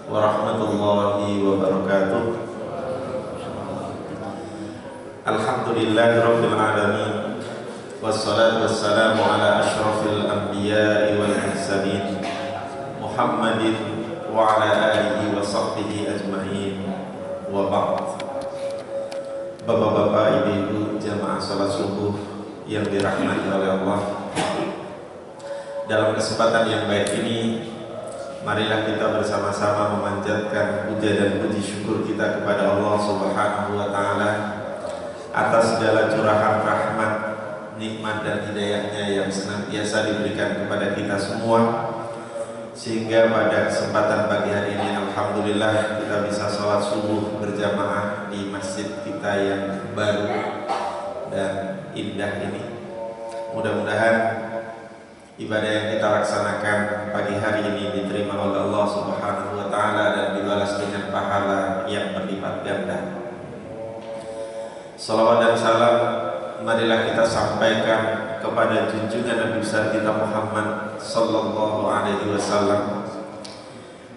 warahmatullahi wabarakatuh. Alhamdulillahirabbil alamin. Wassalatu wassalamu ala asyrafil anbiya'i wal mursalin Muhammadin wa ala alihi wa sahbihi ajma'in. Wa ba'd. Bapak-bapak, ibu-ibu, jamaah salat subuh yang dirahmati oleh Allah, dalam kesempatan yang baik ini, marilah kita bersama-sama memanjatkan puja dan puji syukur kita kepada Allah Subhanahu wa Ta'ala atas segala curahan rahmat, nikmat dan hidayahnya yang senantiasa diberikan kepada kita semua, sehingga pada kesempatan pagi hari ini alhamdulillah kita bisa sholat subuh berjamaah di masjid kita yang baru dan indah ini. Mudah-mudahan ibadah yang kita laksanakan pagi hari ini diterima oleh Allah Subhanahu wa Ta'ala dan dibalas dengan pahala yang berlipat ganda. Salawat dan salam marilah kita sampaikan kepada junjungan Nabi besar kita Muhammad sallallahu alaihi wasallam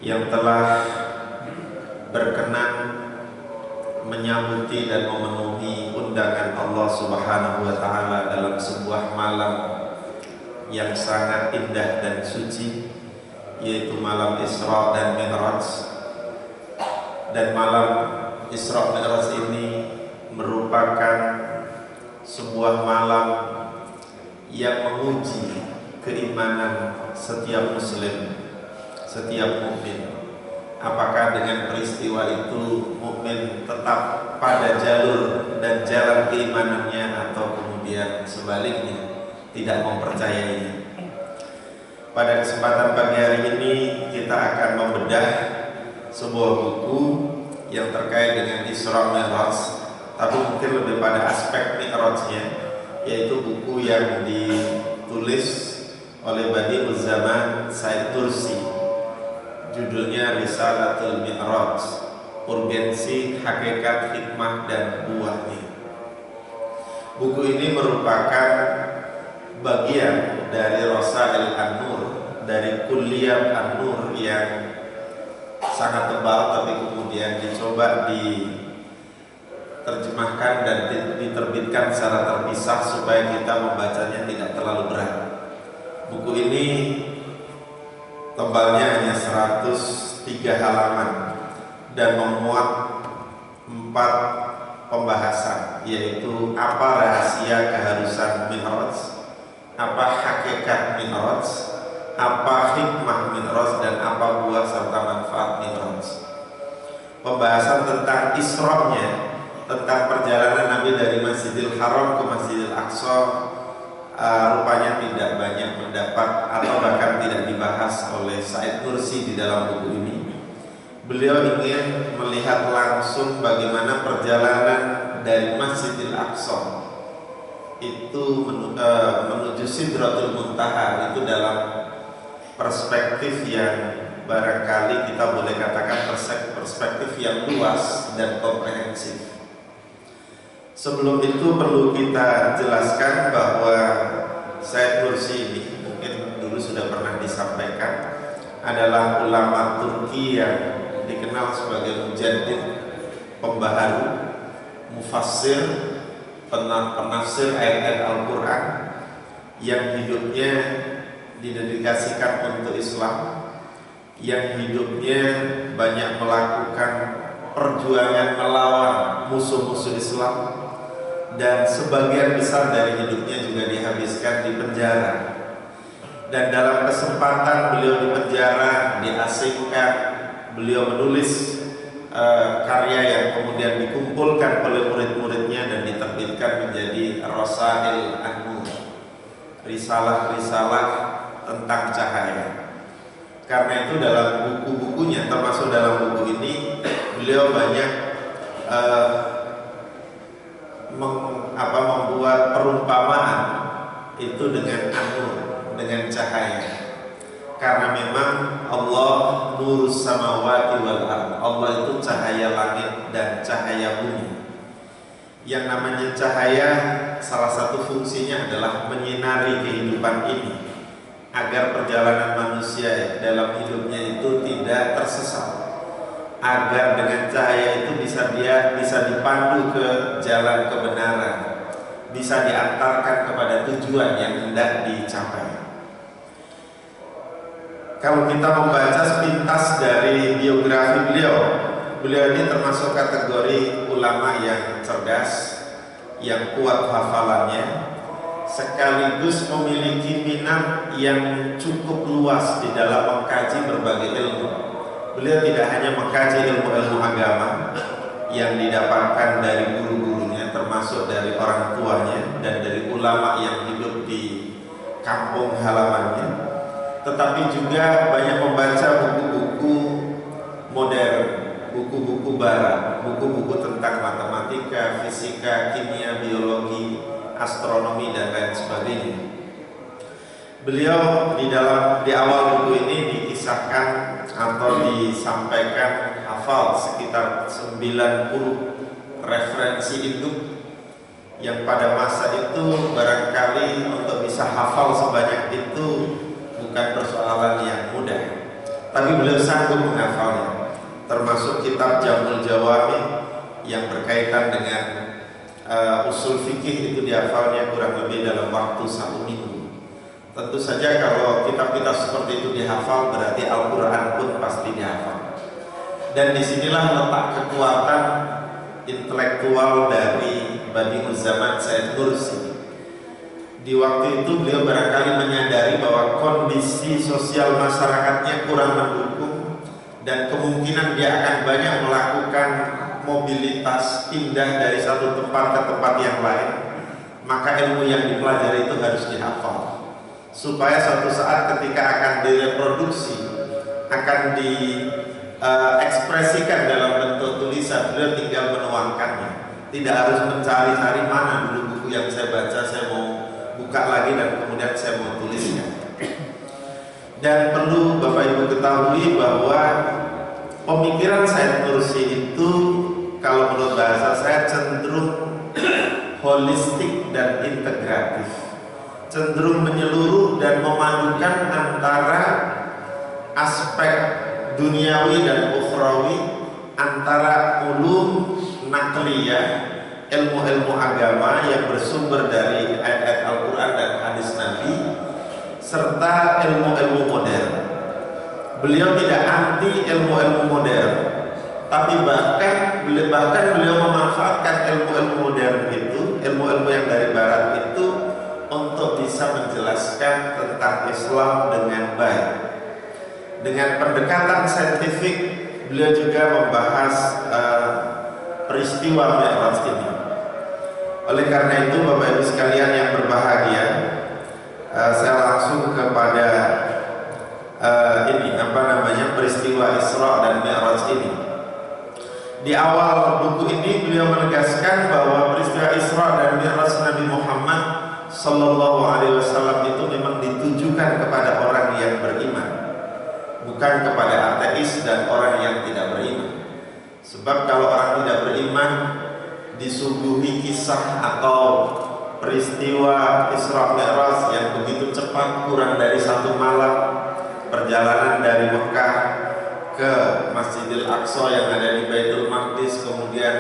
yang telah berkenan menyambuti dan memenuhi undangan Allah Subhanahu wa Ta'ala dalam sebuah malam yang sangat indah dan suci, yaitu malam Isra dan Mi'raj. Dan malam Isra Mi'raj ini merupakan sebuah malam yang menguji keimanan setiap muslim, setiap mukmin. Apakah dengan peristiwa itu mukmin tetap pada jalur dan jalan keimanannya, atau kemudian sebaliknya tidak mempercayainya. Pada kesempatan pagi hari ini kita akan membedah sebuah buku yang terkait dengan Isra Mi'raj, tapi mungkin lebih pada aspek Mi'rajnya, yaitu buku yang ditulis oleh Badi'uz Zaman Said Nursi. Judulnya Risalatul Mi'raj, Urgensi, Hakikat, Hikmah, dan Buahnya. Buku ini merupakan bagian dari Rasail An-Nur, dari Kulliyat An-Nur yang sangat tebal, tapi kemudian dicoba diterjemahkan dan diterbitkan secara terpisah supaya kita membacanya tidak terlalu berat. Buku ini tebalnya hanya 103 halaman dan memuat 4 pembahasan, yaitu apa rahasia keharusan Mi'raj, apa hakikat Mi'raj, apa hikmah Mi'raj, dan apa buah serta manfaat Mi'raj. Pembahasan tentang Isra-nya, tentang perjalanan Nabi dari Masjidil Haram ke Masjidil Aqsa, rupanya tidak banyak mendapat atau bahkan tidak dibahas oleh Said Nursi di dalam buku ini. Beliau ingin melihat langsung bagaimana perjalanan dari Masjidil Aqsa itu menuju Sidratul Muntaha, itu dalam perspektif yang barangkali kita boleh katakan perspektif yang luas dan komprehensif. Sebelum itu perlu kita jelaskan bahwa Said Nursi ini mungkin dulu sudah pernah disampaikan, adalah ulama Turki yang dikenal sebagai mujaddid, pembaharu, mufassir, penafsir ayat-ayat Al-Quran, yang hidupnya didedikasikan untuk Islam, yang hidupnya banyak melakukan perjuangan melawan musuh-musuh Islam, dan sebagian besar dari hidupnya juga dihabiskan di penjara. Dan dalam kesempatan beliau di penjara, diasingkan, beliau menulis karya yang kemudian dikumpulkan oleh murid-muridnya dan diterbitkan menjadi Rasail An-Nur, risalah-risalah tentang cahaya. Karena itu dalam buku-bukunya, termasuk dalam buku ini, beliau banyak membuat perumpamaan itu dengan an-nur, dengan cahaya. Karena memang Allah nurus samawati wal ardh, Allah itu cahaya langit dan cahaya bumi. Yang namanya cahaya, salah satu fungsinya adalah menyinari kehidupan ini, agar perjalanan manusia dalam hidupnya itu tidak tersesat, agar dengan cahaya itu bisa dipandu ke jalan kebenaran, bisa diantarkan kepada tujuan yang hendak dicapai. Kalau kita membaca sepintas dari biografi beliau ini termasuk kategori ulama yang cerdas, yang kuat hafalannya, sekaligus memiliki minat yang cukup luas di dalam mengkaji berbagai ilmu. Beliau tidak hanya mengkaji ilmu-ilmu agama yang didapatkan dari guru-gurunya, termasuk dari orang tuanya dan dari ulama yang hidup di kampung halamannya, tetapi juga banyak membaca buku-buku modern, buku-buku barat, buku-buku tentang matematika, fisika, kimia, biologi, astronomi dan lain sebagainya. Beliau di awal buku ini dikisahkan atau disampaikan hafal sekitar 90 referensi hidup yang pada masa itu barangkali untuk bisa hafal sebanyak itu bukan persoalan yang mudah, tapi beliau sanggup menghafalnya, termasuk kitab Jamul Jawami yang berkaitan dengan usul fikih itu dihafalnya kurang lebih dalam waktu 1 minggu. Tentu saja kalau kitab-kitab seperti itu dihafal, berarti Al-Quran pun pasti dihafal. Dan disinilah letak kekuatan intelektual dari Badi'uz Zaman Said Nursi. Di waktu itu beliau barangkali menyadari bahwa kondisi sosial masyarakatnya kurang mendukung dan kemungkinan dia akan banyak melakukan mobilitas, pindah dari satu tempat ke tempat yang lain. Maka ilmu yang dipelajari itu harus dihafal, supaya suatu saat ketika akan direproduksi, akan diekspresikan dalam bentuk tulisan, beliau tinggal menuangkannya. Tidak harus mencari-cari mana dulu buku yang saya baca, saya mau buka lagi dan kemudian saya mau tulisnya. Dan perlu Bapak Ibu ketahui bahwa pemikiran Said Nursi itu kalau menurut bahasa saya cenderung holistik dan integratif, cenderung menyeluruh dan memadukan antara aspek duniawi dan ukhrawi, antara ulum nakliyah, ilmu-ilmu agama yang bersumber dari ayat-ayat Al-Quran dan hadis Nabi, serta ilmu-ilmu modern. Beliau tidak anti ilmu-ilmu modern, tapi bahkan beliau memanfaatkan ilmu-ilmu modern itu, ilmu-ilmu yang dari barat itu, untuk bisa menjelaskan tentang Islam dengan baik. Dengan pendekatan saintifik, beliau juga membahas peristiwa Mi'raj ini. Oleh karena itu Bapak Ibu sekalian yang berbahagia, saya langsung kepada peristiwa Isra dan Mi'raj ini. Di awal buku ini beliau menegaskan bahwa peristiwa Isra dan Mi'raj Nabi Muhammad Sallallahu Alaihi Wasallam itu memang ditujukan kepada orang yang beriman, bukan kepada ateis dan orang yang tidak beriman. Sebab kalau orang tidak beriman disuguhi kisah atau peristiwa Isra Mi'raj yang begitu cepat, kurang dari 1 malam perjalanan dari Mekah ke Masjidil Aqsa yang ada di Baitul Maqdis, kemudian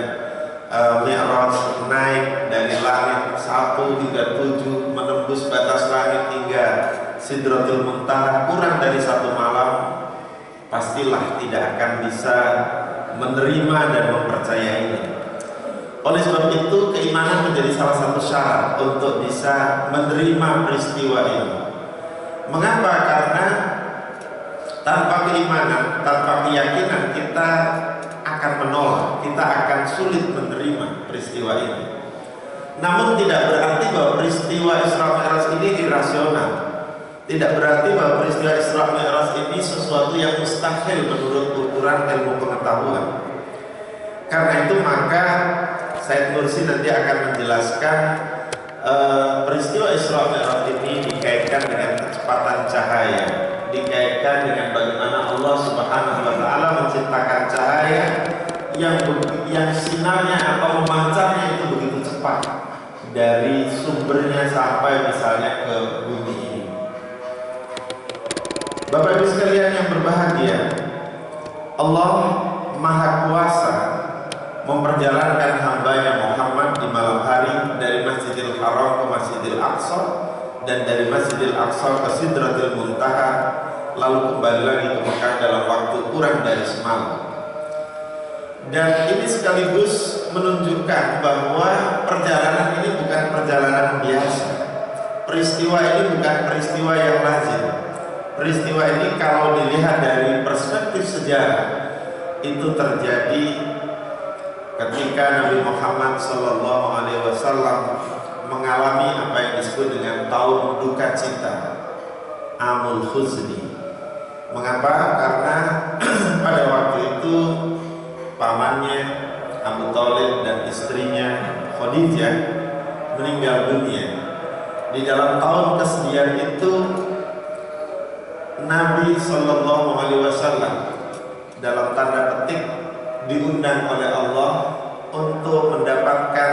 Mi'raj naik dari langit 1 hingga 7 menembus batas langit hingga Sidratul Muntaha, kurang dari 1 malam, pastilah tidak akan bisa menerima dan mempercayainya. Oleh sebab itu keimanan menjadi salah satu syarat untuk bisa menerima peristiwa ini. Mengapa? Karena tanpa keimanan, tanpa keyakinan kita akan menolak, kita akan sulit menerima peristiwa ini. Namun tidak berarti bahwa peristiwa Isra Mi'raj ini irasional. Tidak berarti bahwa peristiwa Isra Mi'raj ini sesuatu yang mustahil menurut ukuran ilmu pengetahuan. Karena itu maka Said Nursi nanti akan menjelaskan peristiwa Isra Mi'raj ini dikaitkan dengan kecepatan cahaya, dikaitkan dengan bagaimana Allah Subhanahu wa taala menciptakan cahaya yang sinarnya atau memancarnya itu begitu cepat dari sumbernya sampai misalnya ke bumi ini. Bapak Ibu sekalian yang berbahagia, Allah Maha Kuasa memperjalankan hambanya Muhammad di malam hari dari Masjidil Haram ke Masjidil Aqsa, dan dari Masjidil Aqsa ke Sidratil Muntaha, lalu kembali lagi ke Mekah dalam waktu kurang dari semalam. Dan ini sekaligus menunjukkan bahwa perjalanan ini bukan perjalanan biasa. Peristiwa ini bukan peristiwa yang lazim. Peristiwa ini kalau dilihat dari perspektif sejarah, itu terjadi ketika Nabi Muhammad SAW mengalami apa yang disebut dengan tahun duka cita, Amul Khuzni. Mengapa? Karena pada waktu itu pamannya Abu Thalib dan istrinya Khadijah meninggal dunia. Di dalam tahun kesedihan itu Nabi SAW dalam tanda petik diundang oleh Allah untuk mendapatkan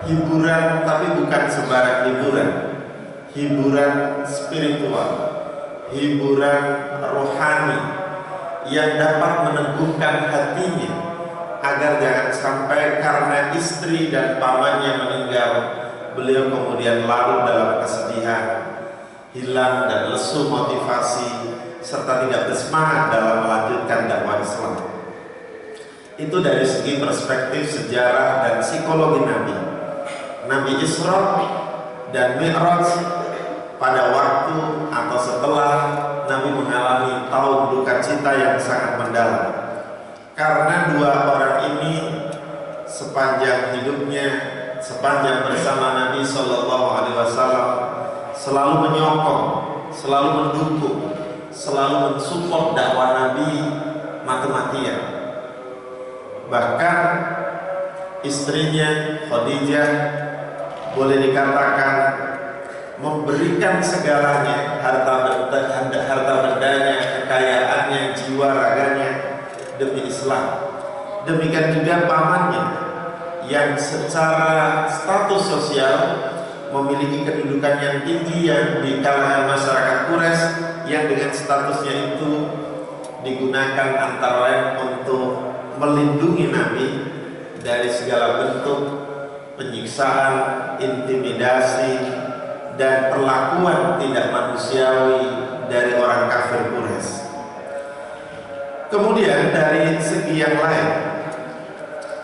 hiburan, tapi bukan sembarang hiburan spiritual, hiburan rohani yang dapat meneguhkan hatinya agar jangan sampai karena istri dan pamannya meninggal beliau kemudian larut dalam kesedihan, hilang dan lesu motivasi, serta tidak bersemangat dalam melanjutkan dakwah Islam. Itu dari segi perspektif sejarah dan psikologi Nabi. Nabi Isra dan Mi'raj pada waktu atau setelah Nabi mengalami tahun duka cita yang sangat mendalam, karena dua orang ini sepanjang hidupnya, sepanjang bersama Nabi SAW selalu menyokong, selalu mendukung, selalu mensupport dakwah Nabi mati-matian. Bahkan istrinya Khadijah boleh dikatakan memberikan segalanya, harta bendanya, kekayaannya, jiwa raganya demi Islam. Demikian juga pamannya yang secara status sosial memiliki kedudukan yang tinggi yang di kalangan masyarakat Quraisy, yang dengan statusnya itu digunakan antara lain untuk melindungi Nabi dari segala bentuk penyiksaan, intimidasi, dan perlakuan tidak manusiawi dari orang kafir Quraisy. Kemudian dari segi yang lain,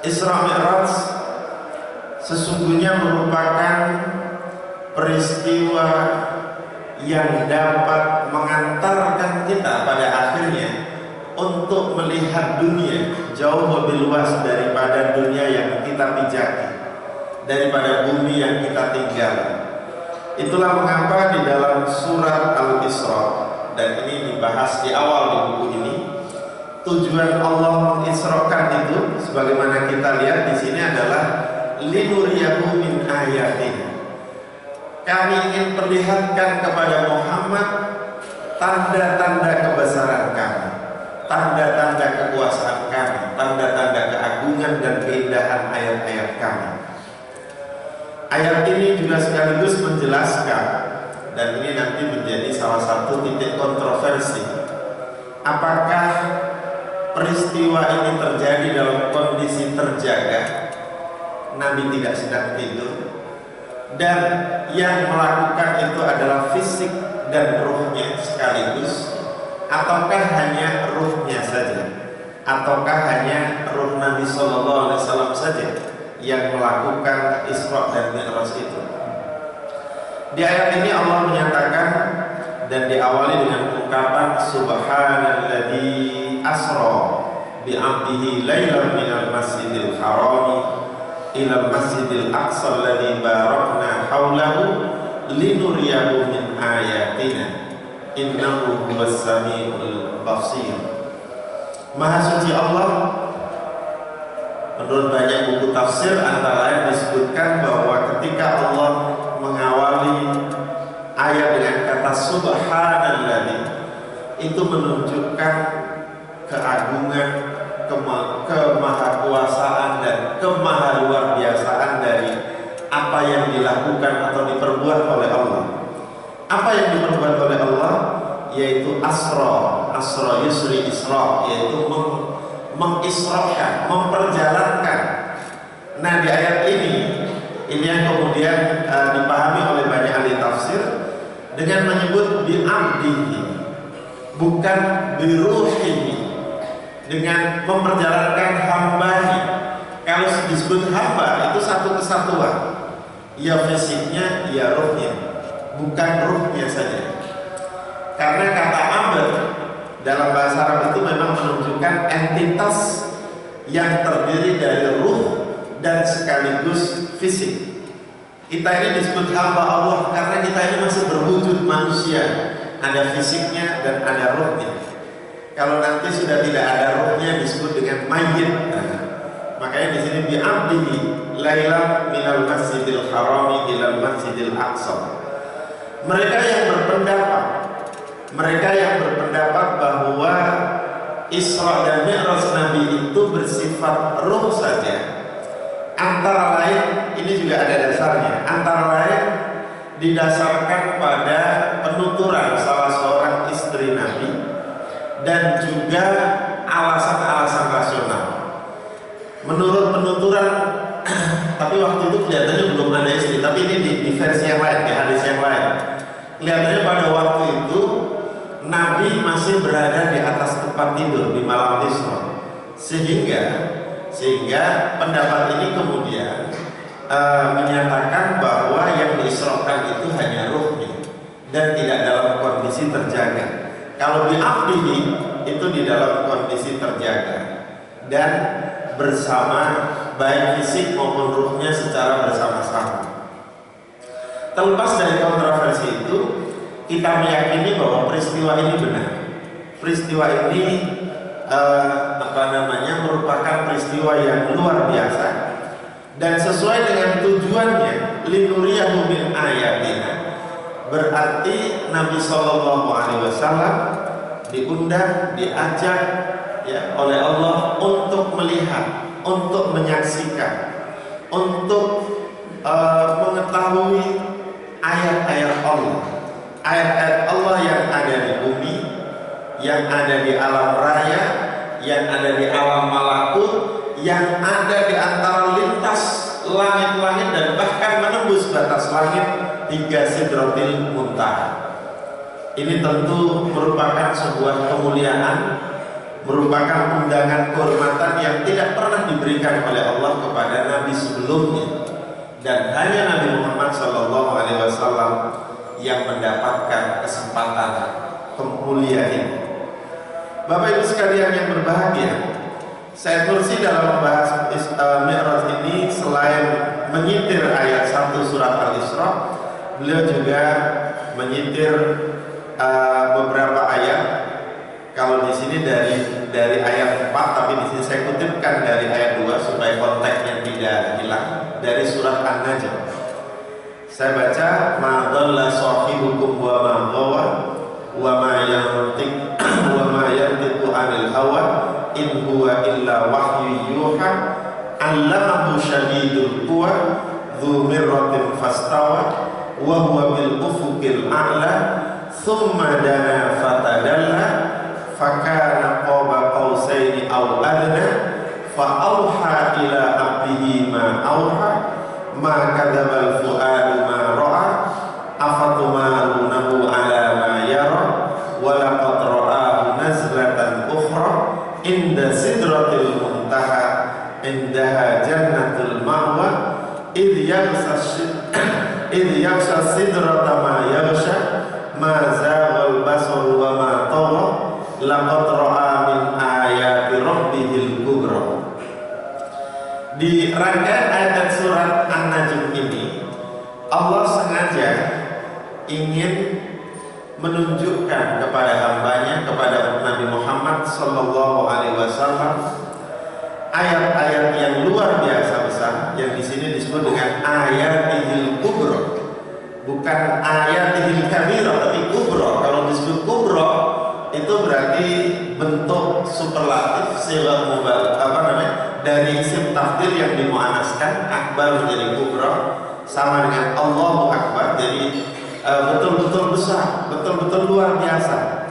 Isra Mi'raj sesungguhnya merupakan peristiwa yang dapat mengantarkan kita pada akhirnya untuk melihat dunia jauh lebih luas daripada dunia yang kita pijaki, daripada bumi yang kita tinggali. Itulah mengapa di dalam surat Al-Isra, dan ini dibahas di awal di buku ini, tujuan Allah mengisrakan itu sebagaimana kita lihat di sini adalah linuriyahu min ayatina. Kami ingin perlihatkan kepada Muhammad tanda-tanda kebesaran kami, tanda-tanda kekuasaan kami, tanda-tanda keagungan dan keindahan ayat-ayat kami. Ayat ini juga sekaligus menjelaskan, dan ini nanti menjadi salah satu titik kontroversi, apakah peristiwa ini terjadi dalam kondisi terjaga, Nabi tidak sedang tidur, dan yang melakukan itu adalah fisik dan ruhnya sekaligus, ataukah hanya ruhnya saja, ataukah hanya ruh Nabi SAW saja yang melakukan Isra dan Mi'raj itu. Di ayat ini Allah menyatakan dan diawali dengan ungkapan Subhanalladzi asra bi'abdihi lailan minal masjidil harami ila masjidil aqsa alladzi barakna haulahu linuriyahu min ayatina innahu huwas samiul basir. Maha suci Allah, menurut banyak buku tafsir antara lain disebutkan bahwa ketika Allah mengawali ayat dengan kata Subhanalladzi, itu menunjukkan keagungan, kemahakuasaan dan kemahaluarbiasaan dari apa yang dilakukan atau diperbuat oleh Allah. Apa yang diperbuat oleh Allah? Yaitu asra yusri isra, yaitu mengisrohkan, memperjalankan. Nah, di ayat ini yang kemudian dipahami oleh banyak ahli tafsir dengan menyebut bi'abdihi, bukan biruhihi, dengan memperjalankan hambanya. Kalau disebut hamba itu satu kesatuan, ya fisiknya, ya ruhnya, bukan ruhnya saja. Karena kata abd dalam bahasa Arab itu memang menunjukkan entitas yang terdiri dari ruh dan sekaligus fisik. Kita ini disebut hamba Allah karena kita ini masih berwujud manusia, ada fisiknya dan ada ruhnya. Kalau nanti sudah tidak ada ruhnya disebut dengan mayyit. Makanya di sini bi'abdihi lailan minal masjidil harami ilal masjidil aqsa. Mereka yang berpendapat bahwa Isra dan Mi'raj Nabi itu bersifat ruh saja, antara lain ini juga ada dasarnya, antara lain didasarkan pada penuturan salah seorang istri Nabi dan juga alasan-alasan rasional. Menurut penuturan, tapi waktu itu kelihatannya belum ada istri, tapi ini di versi yang lain, di hadis yang lain, kelihatannya pada waktu itu Nabi masih berada di atas tempat tidur di malam Isra, sehingga pendapat ini kemudian menyatakan bahwa yang diisrokan itu hanya ruhnya dan tidak dalam kondisi terjaga. Kalau bi'abdihi itu di dalam kondisi terjaga dan bersama, baik fisik maupun ruhnya secara bersama-sama. Terlepas dari kontroversi itu, kita meyakini bahwa peristiwa ini benar. Peristiwa ini merupakan peristiwa yang luar biasa dan sesuai dengan tujuannya, linuriyahu min ayatina. Berarti Nabi Shallallahu Alaihi Wasallam diundang, diajak ya oleh Allah untuk melihat, untuk menyaksikan, untuk mengetahui ayat-ayat Allah, ayat-ayat Allah yang ada di bumi, yang ada di alam raya, yang ada di alam malakut, yang ada di antara lintas langit-langit dan bahkan menembus batas langit hingga Sidratil Muntaha. Ini tentu merupakan sebuah kemuliaan, merupakan undangan kehormatan yang tidak pernah diberikan oleh Allah kepada Nabi sebelumnya, dan hanya Nabi Muhammad SAW yang mendapatkan kesempatan kemuliaan ini. Bapak Ibu sekalian yang berbahagia, Syekh Nursi dalam membahas Mi'raj ini selain menyitir ayat 1 surat Al-Isra, beliau juga menyitir beberapa ayat. Kalau di sini dari ayat 4, tapi di sini saya kutipkan dari ayat 2 supaya konteksnya tidak hilang, dari surat An-Najm. Saya baca, ma dhalla sahibukum wa ma ghawa wa ma yantiqu anil hawa in huwa illa wahyu yuha allamahu syadidul quwa dzu mirratin fastawa wa huwa bil ufuqil a'la thumma dana fatadalla fakana qaba qausaini aw adna fa auha ila abdihi ma auha ma kadzabal fuadu ma ra'a afatumarunahu ala ma yara wa laqad ra'ahu nazlatan ukhra inda sidratil muntaha indaha jannatul ma'wa idh yaghsha sidrata ma yaghsha ma zaghal basar wa ma tagha laqad ra'a min ayati rabbihil kubra. Di rangkaian ayat surat An-Najm ini, Allah sengaja ingin menunjukkan kepada hambanya, kepada Nabi Muhammad Sallallahu Alaihi Wasallam, ayat-ayat yang luar biasa besar yang di sini disebut dengan ayatihil kubra, bukan ayatihil kabira, tapi kubra. Kalau disebut kubra itu berarti bentuk superlatif, dari isim tafdil yang dimuannaskan, akbar menjadi kubra, sama dengan Allahu Akbar, jadi betul-betul besar, betul-betul luar biasa.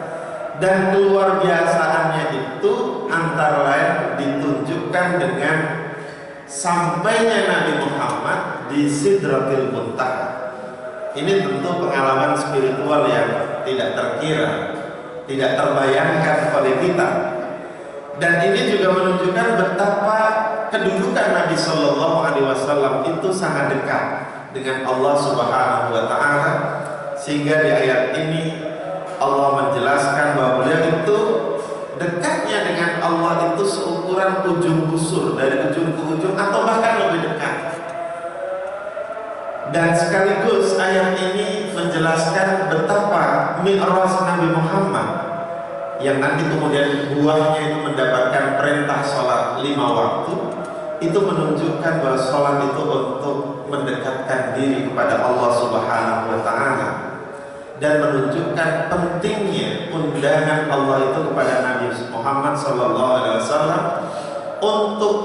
Dan keluar biasaannya itu antara lain menunjukkan dengan sampainya Nabi Muhammad di Sidratil Muntaha. Ini tentu pengalaman spiritual yang tidak terkira, tidak terbayangkan oleh kita. Dan ini juga menunjukkan betapa kedudukan Nabi Shallallahu Alaihi Wasallam itu sangat dekat dengan Allah Subhanahu Wa Taala, sehingga di ayat ini Allah menjelaskan bahwa beliau itu dekatnya dengan Allah itu seukuran ujung busur, dari ujung ke ujung atau bahkan lebih dekat. Dan sekaligus ayat ini menjelaskan betapa mi'raj Nabi Muhammad yang nanti kemudian buahnya itu mendapatkan perintah sholat 5 waktu, itu menunjukkan bahwa sholat itu untuk mendekatkan diri kepada Allah Subhanahu Wa Taala, dan menunjukkan pentingnya undangan Allah itu kepada Nabi Muhammad SAW untuk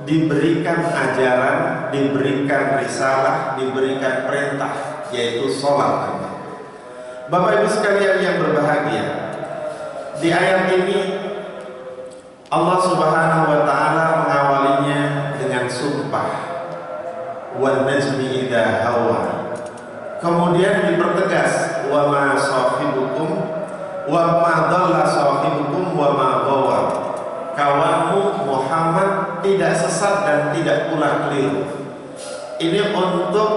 diberikan ajaran, diberikan risalah, diberikan perintah, yaitu sholat. Bapak Ibu sekalian yang berbahagia, di ayat ini Allah Subhanahu Wa Taala mengawalinya dengan sumpah, wan najmi idza hawa. Kemudian dipertegas, wa ma sahibukum wa ma dhalla sahibukum wa ma ghawa. Kawanmu Muhammad tidak sesat dan tidak pula keliru. Ini untuk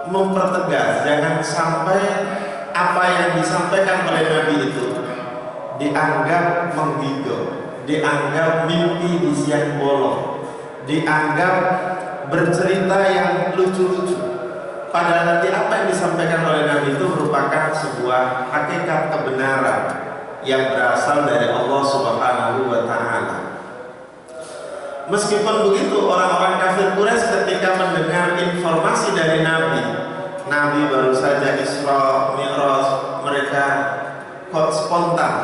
mempertegas, jangan sampai apa yang disampaikan oleh Nabi itu dianggap menggigau, dianggap mimpi di siang bolong, dianggap bercerita yang lucu-lucu. Padahal nanti apa yang disampaikan oleh Nabi itu merupakan sebuah hakikat kebenaran yang berasal dari Allah Subhanahu Wa Taala. Meskipun begitu, orang-orang kafir Quraisy ketika mendengar informasi dari Nabi baru saja Isra Mi'raj, mereka kok spontan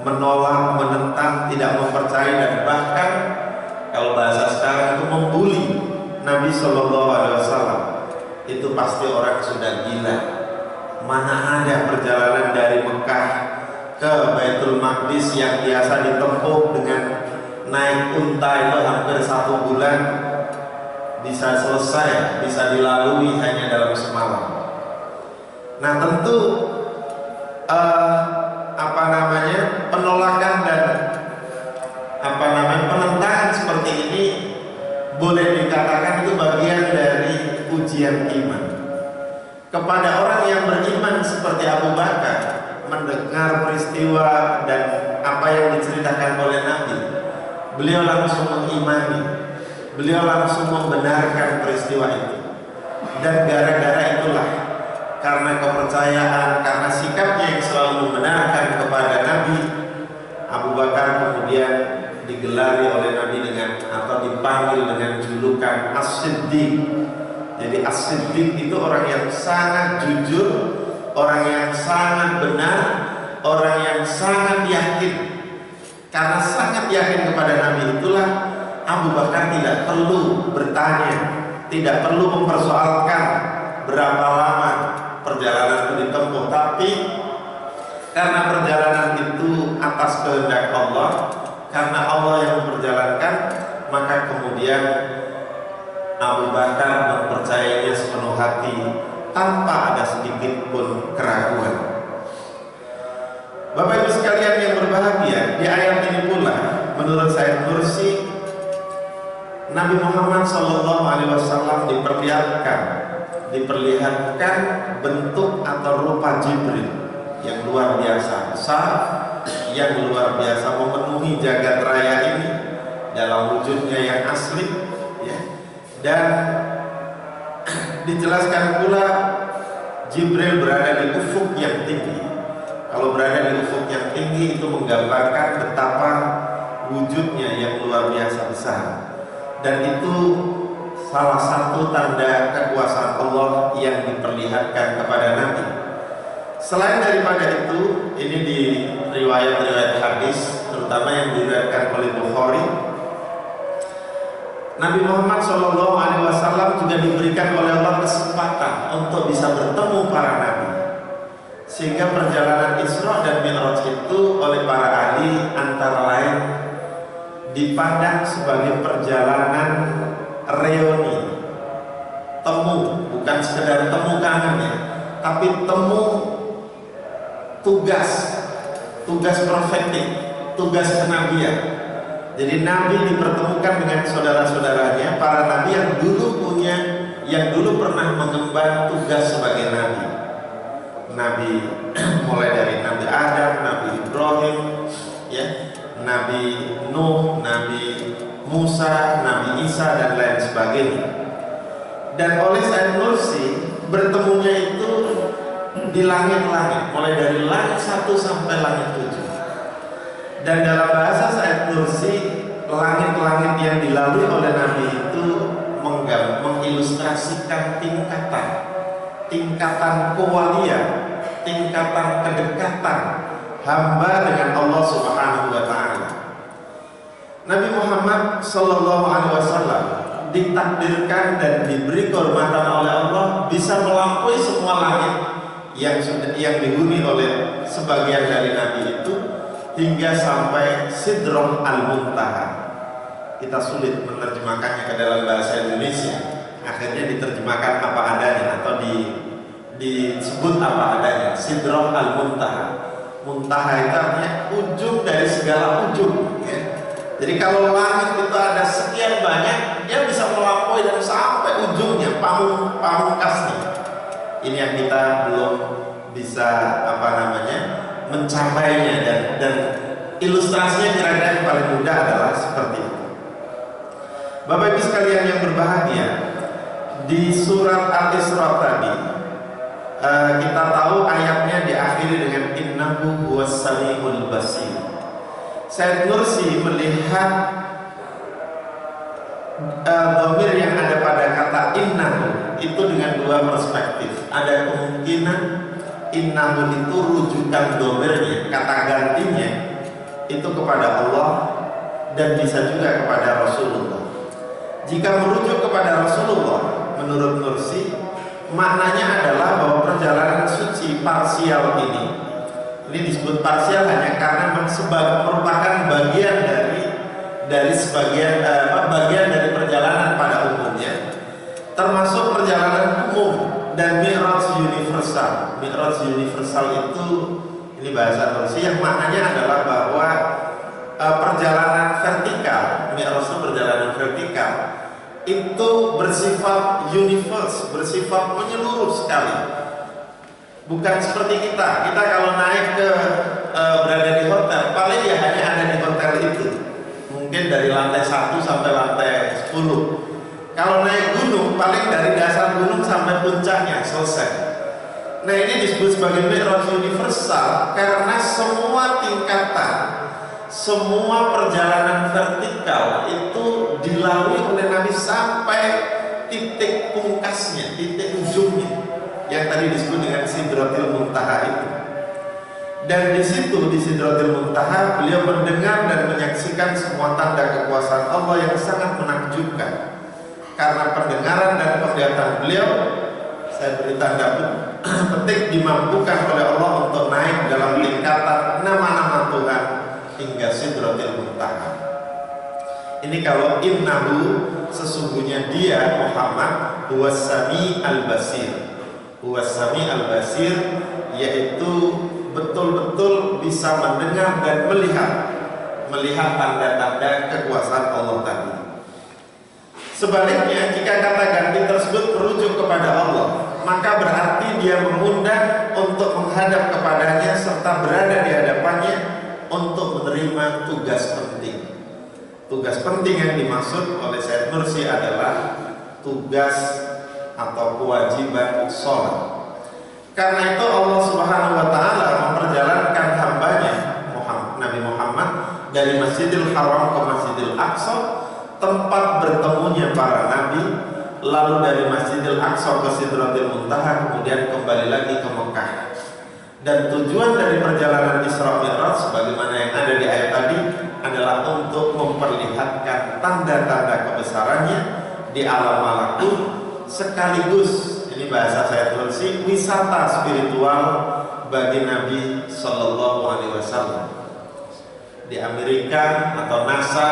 menolak, menentang, tidak mempercayai, dan bahkan kalau bahasa sekarang itu membuli Nabi Shallallahu Alaihi Wasallam. Itu pasti orang sudah gila. Mana ada perjalanan dari Mekah ke Baitul Maqdis yang biasa ditempuh dengan naik unta itu hampir 1 bulan bisa selesai, bisa dilalui hanya dalam semalam. Nah tentu penolakan dan penentangan seperti ini boleh dikatakan itu bagian dari ujian iman. Kepada orang yang beriman seperti Abu Bakar, mendengar peristiwa dan apa yang diceritakan oleh Nabi, beliau langsung mengimani, beliau langsung membenarkan peristiwa itu. Dan gara-gara itulah, karena kepercayaan, karena sikapnya yang selalu membenarkan kepada Nabi, Abu Bakar kemudian digelari oleh Nabi dengan atau dipanggil dengan julukan As-Siddiq. Jadi As-Siddiq itu orang yang sangat jujur, orang yang sangat benar, orang yang sangat yakin. Karena sangat yakin kepada Nabi itulah Abu Bakar tidak perlu bertanya, tidak perlu mempersoalkan berapa lama perjalanan itu ditempuh, tapi karena perjalanan itu atas kehendak Allah, karena Allah yang memperjalankan, maka kemudian Abu Bakar mempercayainya sepenuh hati tanpa ada sedikit pun keraguan. Bapak Ibu sekalian yang berbahagia, di ayat ini pula menurut Said Nursi, Nabi Muhammad SAW diperlihatkan bentuk atau rupa Jibril yang luar biasa besar, yang luar biasa memenuhi jagat raya ini dalam wujudnya yang asli, ya. Dan dijelaskan pula Jibril berada di ufuk yang tinggi. Kalau berada di ufuk yang tinggi itu menggambarkan betapa wujudnya yang luar biasa besar. Dan itu salah satu tanda kekuasaan Allah yang diperlihatkan kepada Nabi. Selain daripada itu, ini di riwayat-riwayat hadis, terutama yang diriwayatkan oleh Bukhari, Nabi Muhammad SAW juga diberikan oleh Allah kesempatan untuk bisa bertemu para nabi. Sehingga perjalanan Isra dan Mi'raj itu oleh para ahli antara lain dipandang sebagai perjalanan reuni, temu, bukan sekedar temu kangen ya, tapi temu tugas profetik, tugas kenabian. Jadi Nabi dipertemukan dengan saudara-saudaranya, para Nabi yang dulu pernah mengemban tugas sebagai Nabi. Nabi mulai dari Nabi Adam, Nabi Ibrahim, ya, Nabi Nuh, Nabi Musa, Nabi Isa dan lain sebagainya. Dan oleh Said Nursi bertemunya itu di langit-langit, mulai dari langit 1 sampai langit 7. Dan dalam bahasa Said Nursi, langit-langit yang dilalui oleh Nabi itu mengilustrasikan tingkatan kewalia, tingkatan kedekatan hamba dengan Allah Subhanahu wa taala. Nabi Muhammad sallallahu alaihi wasallam ditakdirkan dan diberi kehormatan oleh Allah bisa melampaui semua langit yang dihuni oleh sebagian dari Nabi itu hingga sampai Sidrah al-Muntaha. Kita sulit menerjemahkannya ke dalam bahasa Indonesia, akhirnya diterjemahkan apa adanya atau disebut apa adanya, Sidrah al-Muntaha. Muntaha itu artinya ujung dari segala ujung ya. Jadi kalau langit itu ada sekian banyak, dia bisa melampaui dan sampai ujungnya, pamungkasnya. Ini yang kita belum bisa mencapainya, dan ilustrasinya kira-kira yang paling mudah adalah seperti itu. Bapak Ibu sekalian yang berbahagia, di surat Al-Isra tadi kita tahu ayatnya diakhiri dengan innahu huwas samiul basir. Said Nursi melihat dhamir yang ada pada kata innahu itu dengan dua perspektif. Ada kemungkinan innahu itu rujukan dhamirnya, kata gantinya itu kepada Allah dan bisa juga kepada Rasulullah. Jika merujuk kepada Rasulullah, menurut Nursi, maknanya adalah bahwa perjalanan suci parsial ini disebut parsial hanya karena merupakan bagian dari bagian dari perjalanan pada umumnya, termasuk perjalanan umum dan mi'raj universal. Mi'raj universal itu, ini bahasa Nursi, yang maknanya adalah bahwa perjalanan vertikal, mi'raj itu perjalanan vertikal, itu bersifat universe, bersifat menyeluruh sekali. Bukan seperti kita kalau naik ke berada di hotel, paling ya hanya ada di hotel itu, mungkin dari lantai 1 sampai lantai 10. Kalau naik gunung, paling dari dasar gunung sampai puncaknya selesai. Nah, ini disebut sebagai mi'raj universal karena semua tingkatan, semua perjalanan vertikal itu dilalui oleh Nabi sampai titik pungkasnya, titik ujungnya, yang tadi disebut dengan Sidratil Muntaha itu. Dan di situ, di Sidratil Muntaha, beliau mendengar dan menyaksikan semua tanda kekuasaan Allah yang sangat menakjubkan. Karena pendengaran dan penglihatan beliau, saya beri tanda petik, dimampukan oleh Allah untuk naik dalam tingkatan nama-nama Tuhan hingga Sidratil Muntaha. Ini kalau innahu, sesungguhnya dia Muhammad huwas sami al-basir. Huwas sami al-basir, yaitu betul-betul bisa mendengar dan melihat tanda-tanda kekuasaan Allah tadi. Sebaliknya, jika kata ganti tersebut merujuk kepada Allah, maka berarti dia mengundang untuk menghadap kepadanya serta berada di hadapannya untuk menerima tugas penting. Tugas penting yang dimaksud oleh Said Nursi adalah tugas atau kewajiban sholat. Karena itu Allah Subhanahu wa taala memperjalankan hambanya Nabi Muhammad dari Masjidil Haram ke Masjidil Aqsa, tempat bertemunya para nabi, lalu dari Masjidil Aqsa ke Sidratil Muntaha, kemudian kembali lagi ke Mekah. Dan tujuan dari perjalanan Isra Mi'raj sebagaimana yang ada di ayat tadi adalah untuk memperlihatkan tanda-tanda kebesarannya di alam malakut, sekaligus, ini bahasa saya Nursi, wisata spiritual bagi Nabi Sallallahu Alaihi Wasallam. di Amerika atau NASA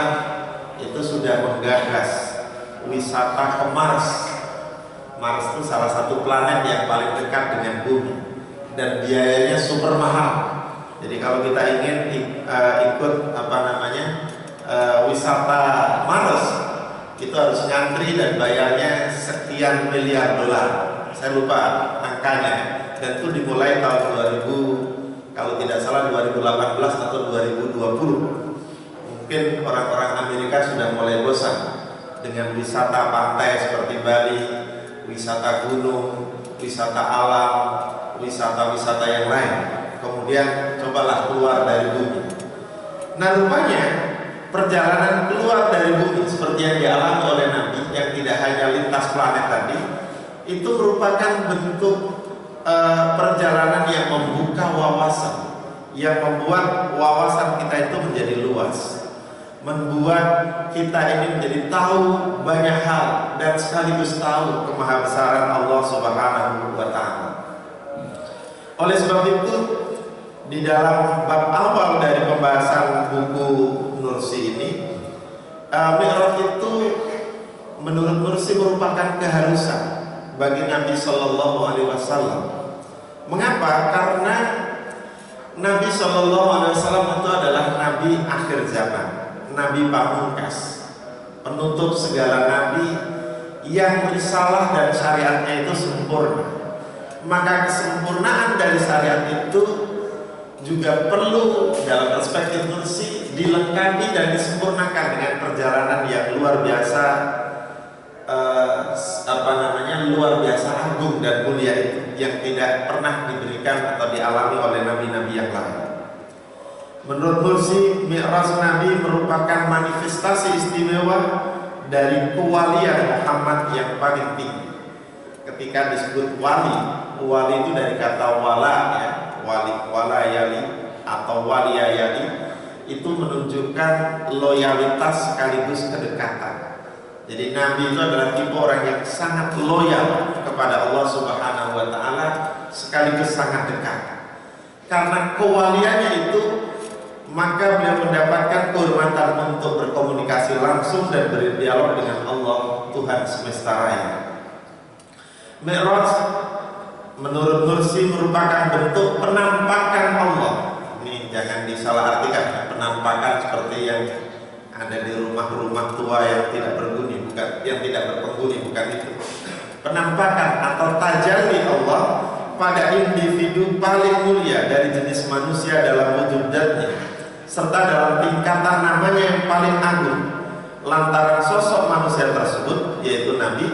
itu sudah menggagas wisata ke Mars. Mars itu salah satu planet yang paling dekat dengan bumi dan biayanya super mahal. Jadi kalau kita ingin ikut wisata Mars, itu harus ngantri dan bayarnya sekian miliar dolar. Saya lupa angkanya, dan itu dimulai tahun 2000, kalau tidak salah 2018 atau 2020. Mungkin orang-orang Amerika sudah mulai bosan dengan wisata pantai seperti Bali, wisata gunung, wisata alam, wisata-wisata yang lain. Kemudian cobalah keluar dari bumi. Nah, rupanya perjalanan keluar dari bumi seperti yang dialami oleh Nabi, yang tidak hanya lintas planet tadi, itu merupakan bentuk perjalanan yang membuka wawasan, yang membuat wawasan kita itu menjadi luas, membuat kita ini menjadi tahu banyak hal dan sekaligus tahu kemahabesaran Allah Subhanahu wa Ta'ala. Oleh sebab itu, di dalam bab awal dari pembahasan buku Nursi ini, Mi'raj itu menurut Nursi merupakan keharusan bagi Nabi Shallallahu Alaihi Wasallam. Mengapa? Karena Nabi Shallallahu Alaihi Wasallam itu adalah Nabi akhir zaman, Nabi pamungkas, penutup segala nabi yang risalah dan syariatnya itu sempurna. Maka kesempurnaan dari syariat itu juga perlu dalam perspektif Nursi dilengkapi dan disempurnakan dengan perjalanan yang luar biasa, luar biasa agung dan mulia itu, yang tidak pernah diberikan atau dialami oleh nabi-nabi yang lain. Menurut Nursi, Mi'raj Nabi merupakan manifestasi istimewa dari kewalian Muhammad yang paling tinggi. Ketika disebut wali itu dari kata wala, ya, wala yali atau waliyayali, itu menunjukkan loyalitas sekaligus kedekatan. Jadi Nabi itu adalah tipe orang yang sangat loyal kepada Allah Subhanahu wa Ta'ala sekaligus sangat dekat. Karena kewaliannya itu, maka beliau mendapatkan kehormatan untuk berkomunikasi langsung dan berdialog dengan Allah, Tuhan semesta raya. Mi'raj menurut Nursi merupakan bentuk penampakan Allah. Ini jangan disalahartikan, penampakan seperti yang ada di rumah-rumah tua yang tidak berpenghuni, bukan itu. Penampakan atau tajalli Allah pada individu paling mulia dari jenis manusia dalam wujud zatnya, serta dalam tingkatan namanya yang paling agung. Lantaran sosok manusia tersebut, yaitu Nabi,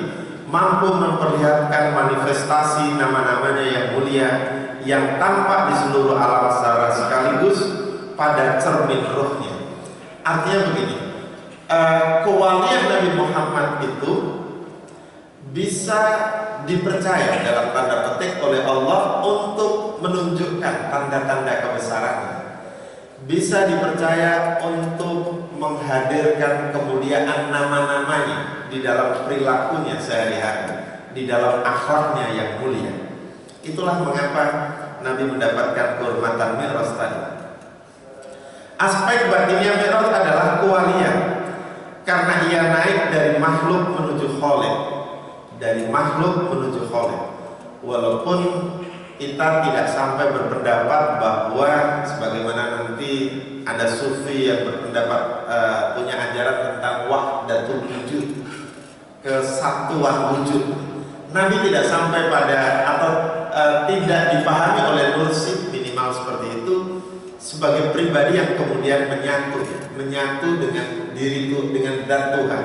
mampu memperlihatkan manifestasi nama-namanya yang mulia yang tampak di seluruh alam secara sekaligus pada cermin rohnya. Artinya begini, kewalian Nabi Muhammad itu bisa dipercaya dalam tanda petik oleh Allah untuk menunjukkan tanda-tanda kebesarannya, bisa dipercaya untuk menghadirkan kemuliaan nama-namanya di dalam perilakunya sehari-hari, di dalam akhlaknya yang mulia. Itulah mengapa Nabi mendapatkan kehormatan Mi'raj tadi. Aspek batinnya Mi'raj adalah kewalian, karena ia naik dari makhluk menuju Khaliq, dari makhluk menuju Khaliq. Walaupun kita tidak sampai berpendapat bahwa sebagaimana nanti ada sufi yang berpendapat punya ajaran tentang wahdatul wujud, kesatuan wujud. Nabi tidak sampai pada atau tidak dipahami oleh Nursi, minimal seperti itu, sebagai pribadi yang kemudian menyatu dengan diri itu, dengan zat Tuhan,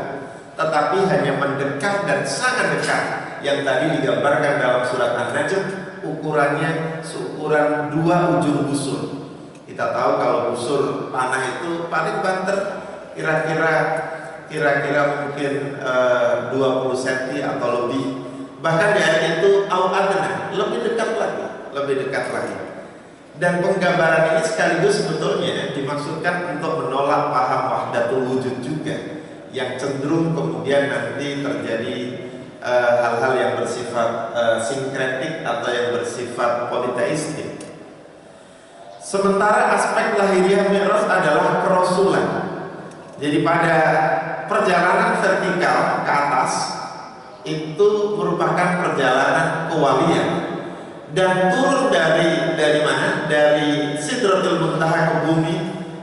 tetapi hanya mendekat dan sangat dekat, yang tadi digambarkan dalam surat An-Najm, ukurannya seukuran 2 ujung busur. Kita tahu kalau busur panah itu paling banter kira-kira mungkin 20 cm atau lebih. Bahkan di ayat itu au adna, lebih dekat lagi. Dan penggambaran ini sekaligus sebetulnya dimaksudkan untuk menolak paham wahdatul wujud juga, yang cenderung kemudian nanti terjadi hal-hal yang bersifat sinkretik atau yang bersifat politeistik. Sementara aspek lahiriah Mi'raj adalah kerasulan. Jadi pada perjalanan vertikal ke atas itu merupakan perjalanan kewalian, dan turun dari mana? Dari Sidratul Muntaha ke bumi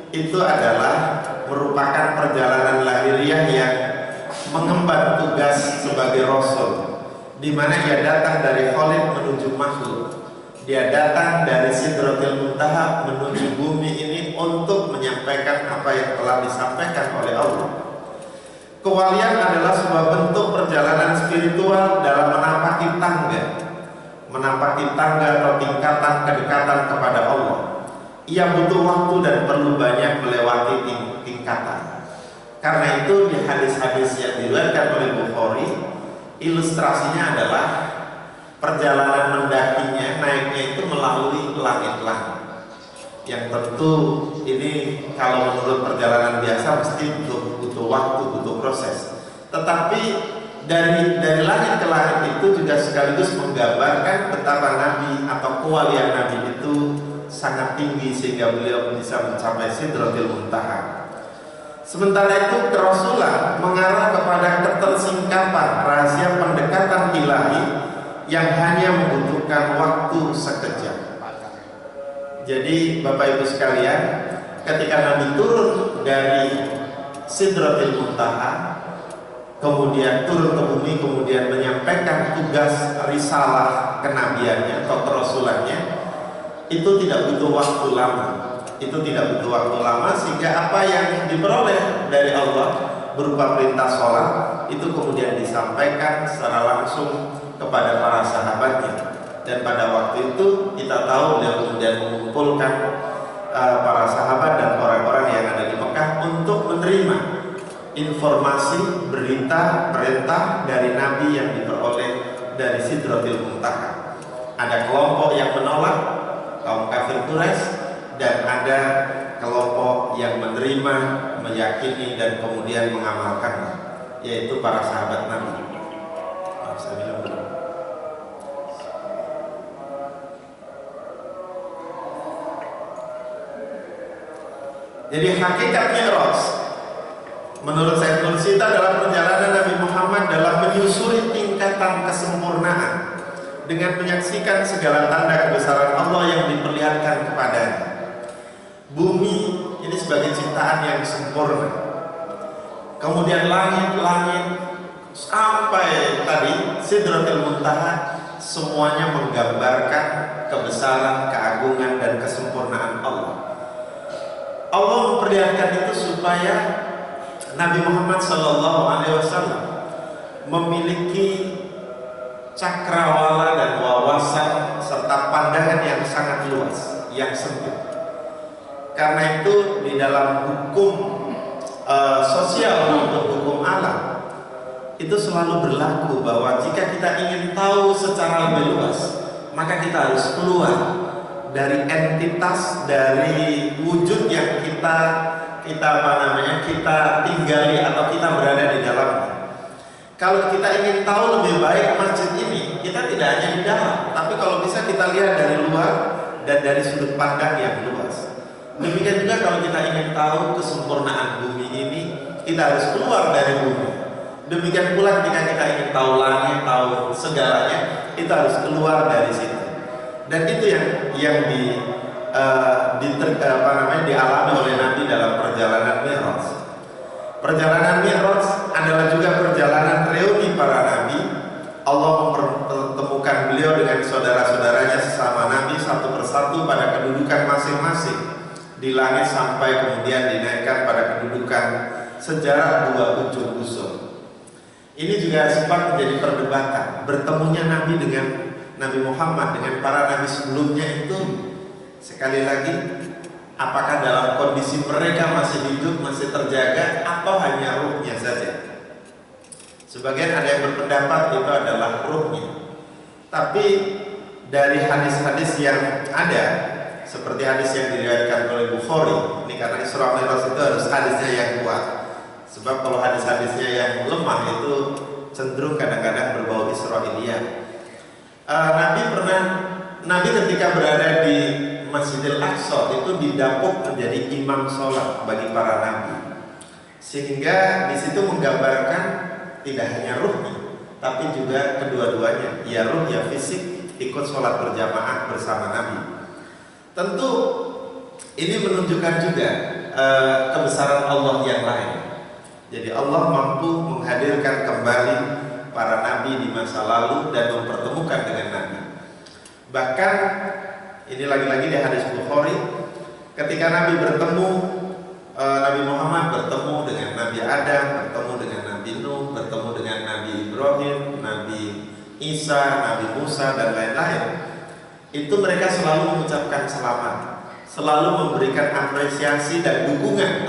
itu adalah merupakan perjalanan lahiriah yang mengemban tugas sebagai rasul, di mana ia datang dari Khalid menuju makhluk. Dia datang dari Sidratul Muntaha menuju bumi ini untuk menyampaikan apa yang telah disampaikan oleh Allah. Kewalian adalah sebuah bentuk perjalanan spiritual dalam menapaki tangga atau tingkatan kedekatan kepada Allah. Ia butuh waktu dan perlu banyak melewati tingkatan. Karena itu di hadis-hadis yang diriwayatkan oleh Bukhari, ilustrasinya adalah perjalanan mendakinya, naiknya itu melalui langit-langit. Yang tentu ini kalau menurut perjalanan biasa mesti butuh waktu, butuh proses. Tetapi dari langit ke langit itu juga sekaligus menggambarkan betapa Nabi atau kewalian Nabi itu sangat tinggi sehingga beliau bisa mencapai Sidratul Muntaha. Sementara itu kerasulan mengarah kepada ketersingkapan rahasia pendekatan ilahi yang hanya membutuhkan waktu sekejap. Jadi Bapak Ibu sekalian, ketika Nabi turun dari Sidratul Muntaha, kemudian turun ke bumi, kemudian menyampaikan tugas risalah kenabiannya atau kerasulannya, itu tidak butuh waktu lama. Sehingga apa yang diperoleh dari Allah berupa perintah sholat itu kemudian disampaikan secara langsung kepada para sahabatnya. Dan pada waktu itu kita tahu beliau kemudian mengumpulkan para sahabat dan orang-orang yang ada di Mekah untuk menerima informasi, berita, perintah dari Nabi yang diperoleh dari Sidratul Muntaha. Ada kelompok yang menolak, kaum kafir Quraisy, dan ada kelompok yang menerima, meyakini dan kemudian mengamalkannya, yaitu para sahabat Nabi. Jadi hakikat Mi'raj menurut Sayyid Nursi adalah perjalanan Nabi Muhammad dalam menyusuri tingkatan kesempurnaan dengan menyaksikan segala tanda kebesaran Allah yang diperlihatkan kepadanya. Bumi ini sebagai ciptaan yang sempurna. Kemudian langit-langit sampai tadi Sidratul Muntaha, semuanya menggambarkan kebesaran, keagungan dan kesempurnaan Allah. Allah memperlihatkan itu supaya Nabi Muhammad SAW memiliki cakrawala dan wawasan serta pandangan yang sangat luas, yang sempit. Karena itu di dalam hukum sosial maupun hukum alam itu selalu berlaku bahwa jika kita ingin tahu secara lebih luas, maka kita harus keluar dari entitas, dari wujud yang kita tinggali atau kita berada di dalamnya. Kalau kita ingin tahu lebih baik masjid ini, kita tidak hanya di dalam, tapi kalau bisa kita lihat dari luar dan dari sudut pandang yang luas. Demikian juga kalau kita ingin tahu kesempurnaan bumi ini, kita harus keluar dari bumi. Demikian pula ketika kita ingin tahu langit, tahu segalanya, kita harus keluar dari situ. Dan itu yang dialami oleh Nabi dalam perjalanan Mi'raj. Perjalanan Mi'raj adalah juga perjalanan reuni para nabi. Allah mempertemukan beliau dengan saudara-saudaranya sesama nabi satu persatu pada kedudukan masing-masing di langit sampai kemudian dinaikkan pada kedudukan sejarah dua ujung usul. Ini juga sempat menjadi perdebatan. Bertemunya Nabi dengan Nabi Muhammad dengan para nabi sebelumnya itu, sekali lagi, apakah dalam kondisi mereka masih hidup, masih terjaga, atau hanya ruhnya saja? Sebagian ada yang berpendapat itu adalah ruhnya. Tapi dari hadis-hadis yang ada, seperti hadis yang diriwayatkan oleh Bukhari, ini karena Isra Mi'raj itu harus hadisnya yang kuat. Sebab kalau hadis-hadisnya yang lemah itu cenderung kadang-kadang berbau Israiliyah. Nabi ketika berada di Masjidil Aqsa itu didapuk menjadi imam sholat bagi para nabi, sehingga di situ menggambarkan tidak hanya ruhnya, tapi juga kedua-duanya, ya ruh ya fisik, ikut sholat berjamaah bersama Nabi. Tentu ini menunjukkan juga kebesaran Allah yang lain. Jadi Allah mampu menghadirkan kembali para nabi di masa lalu dan mempertemukan dengan Nabi. Bahkan ini lagi-lagi di hadis Bukhari, ketika Nabi bertemu, Nabi Muhammad bertemu dengan Nabi Adam, bertemu dengan Nabi Nuh, bertemu dengan Nabi Ibrahim, Nabi Isa, Nabi Musa dan lain-lain. Itu mereka selalu mengucapkan selamat, selalu memberikan apresiasi dan dukungan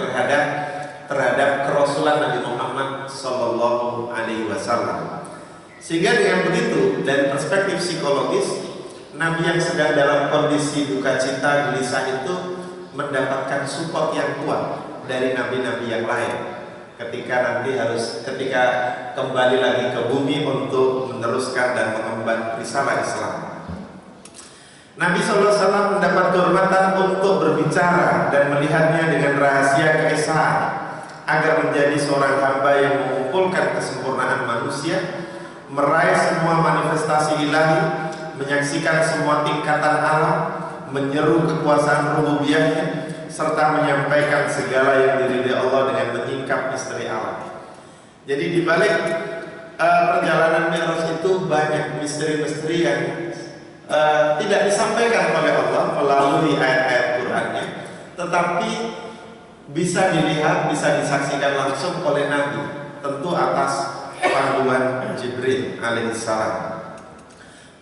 terhadap kerasulan Nabi Muhammad Sallallahu Alaihi Wasallam. Sehingga dengan begitu, dari perspektif psikologis, Nabi yang sedang dalam kondisi duka cita, gelisah itu mendapatkan support yang kuat dari nabi-nabi yang lain. Ketika kembali lagi ke bumi untuk meneruskan dan mengemban risalah Islam, Nabi SAW mendapat kehormatan untuk berbicara dan melihatnya dengan rahasia keesaan, agar menjadi seorang hamba yang mengumpulkan kesempurnaan manusia, meraih semua manifestasi ilahi, menyaksikan semua tingkatan alam, menyeru kekuasaan rububiyahnya, serta menyampaikan segala yang diridhai Allah dengan menyingkap misteri alam. Jadi di balik perjalanan Mi'raj itu banyak misteri-misteri yang tidak disampaikan oleh Allah melalui ayat-ayat Qur'annya, tetapi bisa dilihat, bisa disaksikan langsung oleh Nabi, tentu atas panduan Jibril alaihissalam.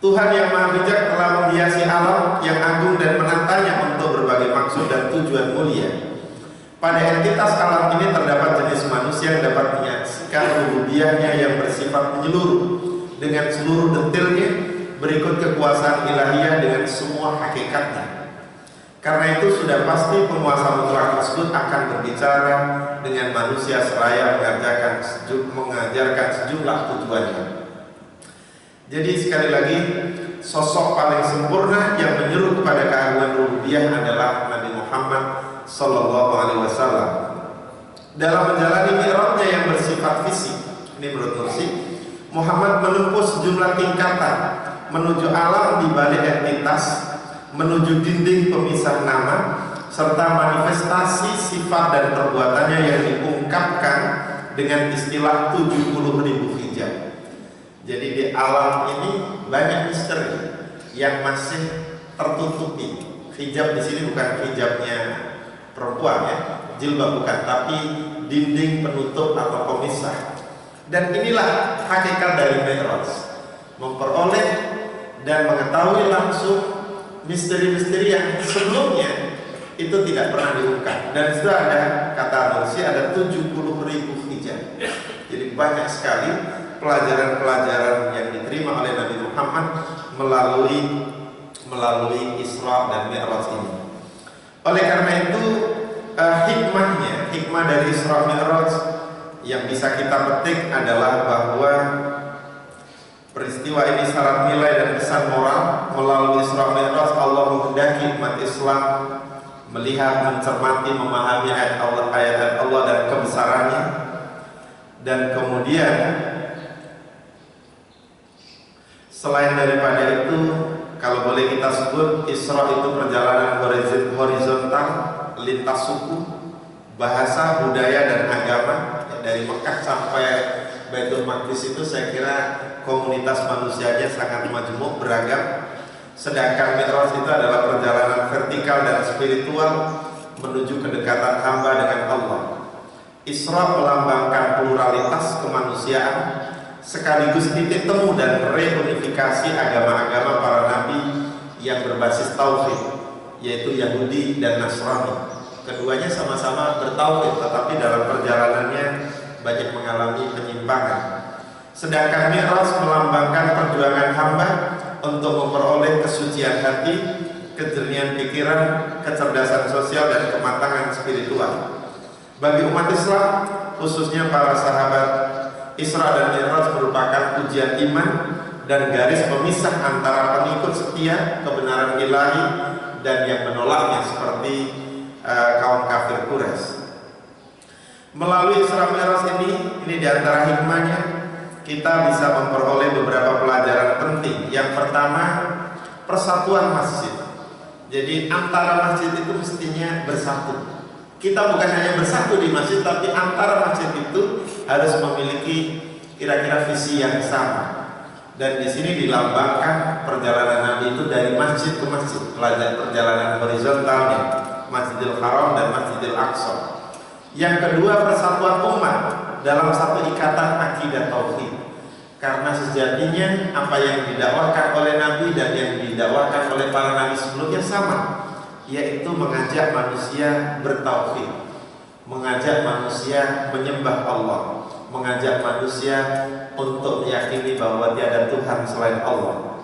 Tuhan yang Maha Bijak telah menghiasi alam yang agung dan menatanya untuk berbagai maksud dan tujuan mulia. Pada entitas alam ini terdapat jenis manusia yang dapat menyaksikan rububiyahnya yang bersifat menyeluruh dengan seluruh detailnya, berikut kekuasaan ilahiyah dengan semua hakikatnya. Karena itu sudah pasti penguasa mutlak tersebut akan berbicara dengan manusia seraya mengajarkan sejumlah tujuannya. Jadi sekali lagi, sosok paling sempurna yang menyeru kepada keagungan rububiyah adalah Nabi Muhammad Sallallahu Alaihi Wasallam. Dalam menjalani mi'rajnya yang bersifat fisik, ini menurut Nursi, Muhammad menempuh sejumlah tingkatan menuju alam di balik entitas, menuju dinding pemisah nama, serta manifestasi sifat dan perbuatannya yang diungkapkan dengan istilah 70.000 hijab. Jadi di alam ini banyak misteri yang masih tertutupi. Hijab di sini bukan hijabnya perempuan ya, jilbab bukan, tapi dinding penutup atau pemisah. Dan inilah hakikat dari Mi'raj, memperoleh dan mengetahui langsung misteri-misteri yang sebelumnya itu tidak pernah diungkap. Dan sudah ada, kata Nursi, ada 70.000 hijab. Jadi banyak sekali pelajaran-pelajaran yang diterima oleh Nabi Muhammad melalui Isra dan Mi'raj ini. Oleh karena itu hikmah dari Isra Mi'raj yang bisa kita petik adalah bahwa peristiwa ini syarat nilai dan pesan moral. Melalui Isra Mi'raj Allah menghendaki umat Islam melihat, mencermati, memahami ayat-ayat Allah dan kebesarannya. Dan kemudian selain daripada itu, kalau boleh kita sebut, Isra itu perjalanan horizontal, lintas suku, bahasa, budaya, dan agama. Dari Mekah sampai Baitul Maqdis itu saya kira komunitas manusianya sangat majmuk, beragam. Sedangkan Mi'raj itu adalah perjalanan vertikal dan spiritual menuju kedekatan hamba dengan Allah. Isra melambangkan pluralitas kemanusiaan, sekaligus titik temu dan reunifikasi agama-agama para nabi yang berbasis tauhid, yaitu Yahudi dan Nasrani. Keduanya sama-sama bertauhid, tetapi dalam perjalanannya banyak mengalami penyimpangan. Sedangkan Mi'raj melambangkan perjuangan hamba untuk memperoleh kesucian hati, kejernihan pikiran, kecerdasan sosial, dan kematangan spiritual. Bagi umat Islam, khususnya para sahabat, Isra dan Mi'raj merupakan ujian iman dan garis pemisah antara pengikut setia kebenaran ilahi dan yang menolaknya seperti kaum kafir Quraisy. Melalui Isra Mi'raj ini diantara hikmahnya kita bisa memperoleh beberapa pelajaran penting. Yang pertama, persatuan masjid. Jadi antara masjid itu mestinya bersatu. Kita bukan hanya bersatu di masjid, tapi antara masjid itu harus memiliki kira-kira visi yang sama. Dan di sini dilambangkan perjalanan Nabi itu dari masjid ke masjid, perjalanan horizontalnya, Masjidil Haram dan Masjidil Aqsa. Yang kedua, persatuan umat dalam satu ikatan akidah tauhid. Karena sejatinya apa yang didakwakan oleh Nabi dan yang didakwakan oleh para nabi sebelumnya sama, yaitu mengajak manusia bertauhid, mengajak manusia menyembah Allah, mengajak manusia untuk meyakini bahwa tiada Tuhan selain Allah.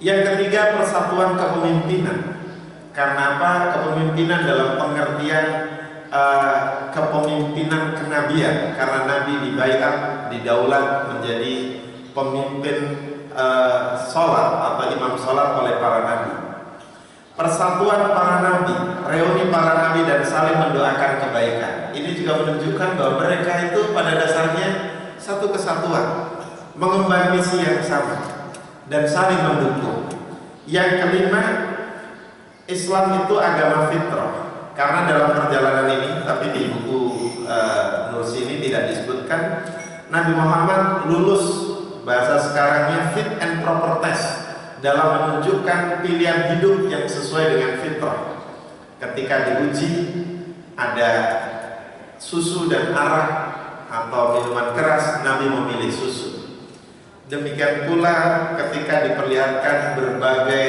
Yang ketiga, persatuan kepemimpinan. Karena apa? Kepemimpinan dalam pengertian kepemimpinan kenabian, karena Nabi dibaiat, didaulat menjadi pemimpin sholat atau imam sholat oleh para nabi. Persatuan para nabi, reuni para nabi dan saling mendoakan kebaikan. Ini juga menunjukkan bahwa mereka itu pada dasarnya satu kesatuan, mengemban misi yang sama dan saling mendukung. Yang kelima, Islam itu agama fitrah. Karena dalam perjalanan ini, tapi di buku Nursi ini tidak disebutkan, Nabi Muhammad lulus, bahasa sekarangnya fit and proper test, dalam menunjukkan pilihan hidup yang sesuai dengan fitrah. Ketika diuji, ada susu dan arak atau minuman keras, Nabi memilih susu. Demikian pula ketika diperlihatkan berbagai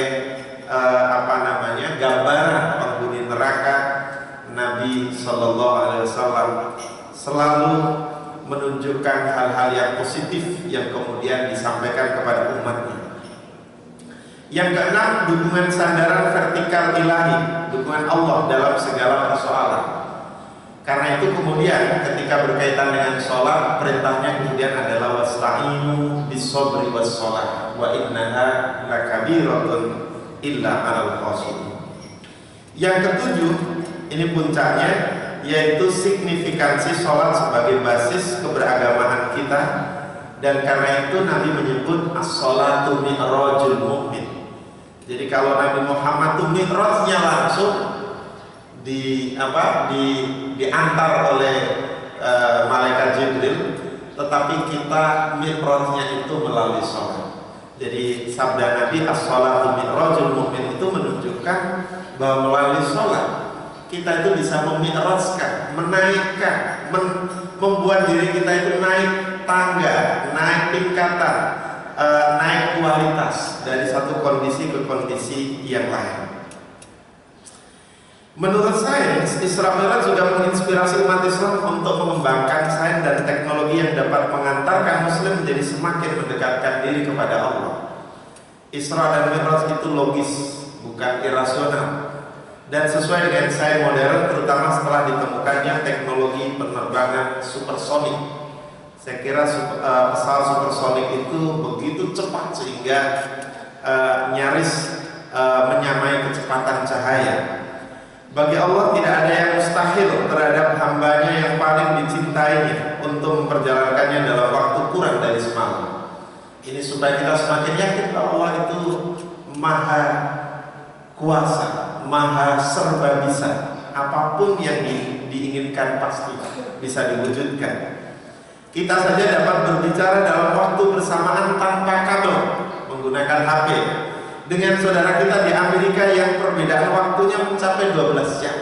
gambaran penghuni neraka, Nabi Shallallahu Alaihi Wasallam selalu menunjukkan hal-hal yang positif yang kemudian disampaikan kepada umatnya. Yang keenam, dukungan sandaran vertikal ilahi, dukungan Allah dalam segala persoalan. Karena itu kemudian ketika berkaitan dengan sholat, perintahnya kemudian adalah wasta'inu bis-sabri was-shalah wa innaha lakabiratun illa 'alal khashiyin. Yang ketujuh, ini puncaknya, yaitu signifikansi sholat sebagai basis keberagamaan kita. Dan karena itu Nabi menyebut as-sholatu mi'rajul mu'min. Jadi kalau Nabi Muhammad itu mi'rajnya langsung diantar oleh malaikat Jibril, tetapi kita mi'rajnya itu melalui sholat. Jadi sabda Nabi as-sholatu mi'rajul mu'min itu menunjukkan bahwa melalui sholat kita itu bisa memi'rajkan, menaikkan, membuat diri kita itu naik tangga, naik tingkatan, naik kualitas dari satu kondisi ke kondisi yang lain. Menurut sains, Isra Mi'raj juga menginspirasi umat Islam untuk mengembangkan sains dan teknologi yang dapat mengantarkan Muslim menjadi semakin mendekatkan diri kepada Allah. Isra dan Mi'raj itu logis, bukan irasional, dan sesuai dengan sains modern, terutama setelah ditemukannya teknologi penerbangan supersonik. Saya kira pesawat supersonik itu begitu cepat sehingga nyaris menyamai kecepatan cahaya. Bagi Allah tidak ada yang mustahil terhadap hambanya yang paling dicintainya untuk memperjalankannya dalam waktu kurang dari semalam. Ini supaya kita semakin yakin bahwa Allah itu maha kuasa, maha serba bisa. Apapun yang diinginkan pasti bisa diwujudkan. Kita saja dapat berbicara dalam waktu bersamaan tanpa kabel menggunakan HP dengan saudara kita di Amerika yang perbedaan waktunya mencapai 12 jam.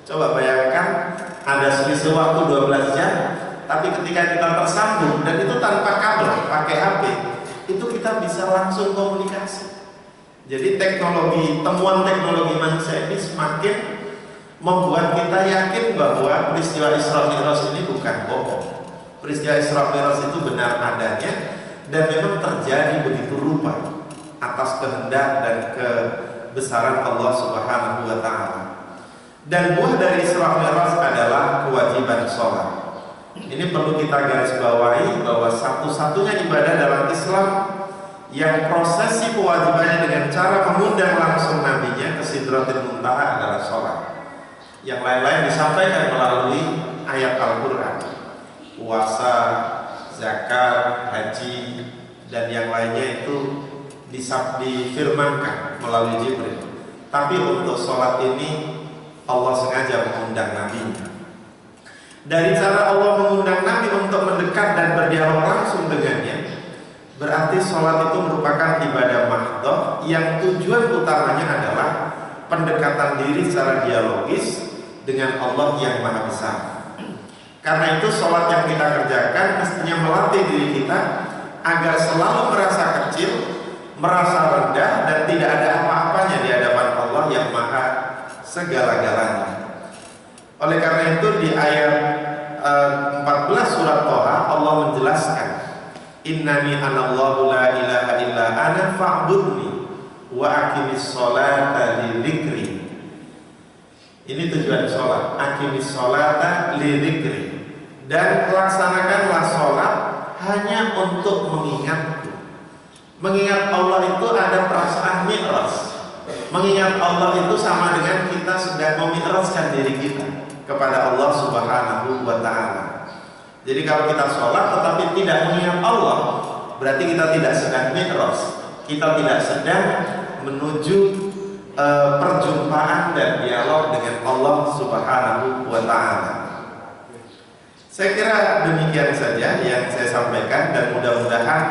Coba bayangkan ada selisih waktu 12 jam, tapi ketika kita tersambung dan itu tanpa kabel, pakai HP, itu kita bisa langsung komunikasi. Jadi temuan teknologi manusia ini semakin membuat kita yakin bahwa peristiwa Isra Mi'raj ini bukan bohong. Peristiwa Isra Mi'raj itu benar adanya dan memang terjadi begitu rupa atas kehendak dan kebesaran Allah Subhanahu wa Ta'ala. Dan buah dari Isra Mi'raj adalah kewajiban sholat. Ini perlu kita garis bawahi bahwa satu-satunya ibadah dalam Islam yang prosesi kewajibannya dengan cara mengundang langsung nabinya ke Sidratil Muntaha adalah sholat. Yang lain-lain disampaikan melalui ayat Al-Quran, puasa, zakat, haji, dan yang lainnya itu difirmankan melalui Jibril. Tapi untuk sholat ini Allah sengaja mengundang nabinya. Dari cara Allah mengundang nabi untuk mendekat dan berdialog langsung dengannya, berarti sholat itu merupakan ibadah mahdhah yang tujuan utamanya adalah pendekatan diri secara dialogis dengan Allah yang Maha Besar. Karena itu sholat yang kita kerjakan mestinya melatih diri kita agar selalu merasa kecil, merasa rendah, dan tidak ada apa-apanya di hadapan Allah yang Maha segala-galanya. Oleh karena itu di ayat 14 surat Thaha Allah menjelaskan, innani anallahu la ilaha illa ana fa'budni wa aqimis sholata li dzikri. Ini tujuan sholat, aqimis sholata li dzikri, dan laksanakanlah sholat hanya untuk mengingatku. Mengingat Allah itu ada perasaan mi'raj. Mengingat Allah itu sama dengan kita sedang memi'rajkan diri kita kepada Allah Subhanahu wa ta'ala. Jadi kalau kita sholat tetapi tidak mengingat Allah, berarti kita tidak sedang mi'raj. Kita tidak sedang menuju perjumpaan dan dialog dengan Allah Subhanahu wa ta'ala. Saya kira demikian saja yang saya sampaikan, dan mudah-mudahan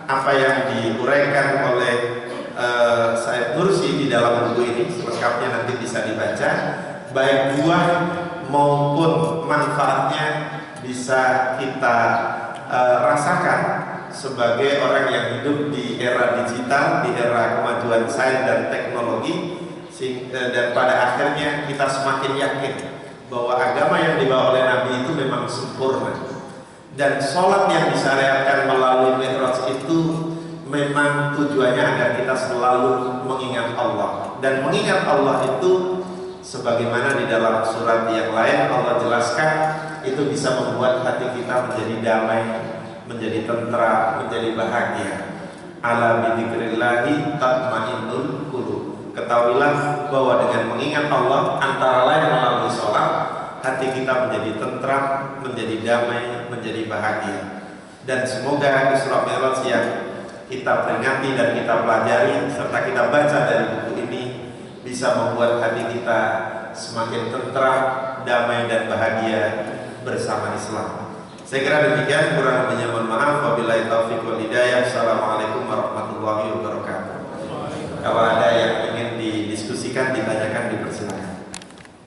apa yang diuraikan oleh Said Nursi di dalam buku ini selengkapnya nanti bisa dibaca, baik buah maupun manfaatnya bisa kita rasakan sebagai orang yang hidup di era digital, di era kemajuan sains dan teknologi, dan pada akhirnya kita semakin yakin bahwa agama yang dibawa oleh Nabi itu memang sempurna, dan sholat yang disyariatkan melalui mi'raj itu memang tujuannya agar kita selalu mengingat Allah. Dan mengingat Allah itu sebagaimana di dalam surat yang lain Allah jelaskan, itu bisa membuat hati kita menjadi damai, menjadi tentram, menjadi bahagia. Ala bidzikrillahi tatmainnul qulub. Ketahuilah bahwa dengan mengingat Allah antara lain melalui sholat, hati kita menjadi tentram, menjadi damai, menjadi bahagia. Dan semoga Isra Mi'raj yang kita peringati dan kita pelajari serta kita baca dari buku ini bisa membuat hati kita semakin tentram, damai, dan bahagia bersama Islam. Saya kira demikian, kurang lebihnya mohon maaf. Wabillahi taufiq wal hidayah. Assalamualaikum warahmatullahi wabarakatuh. Kalau ada yang ingin didiskusikan, ditanyakan, dipersilakan.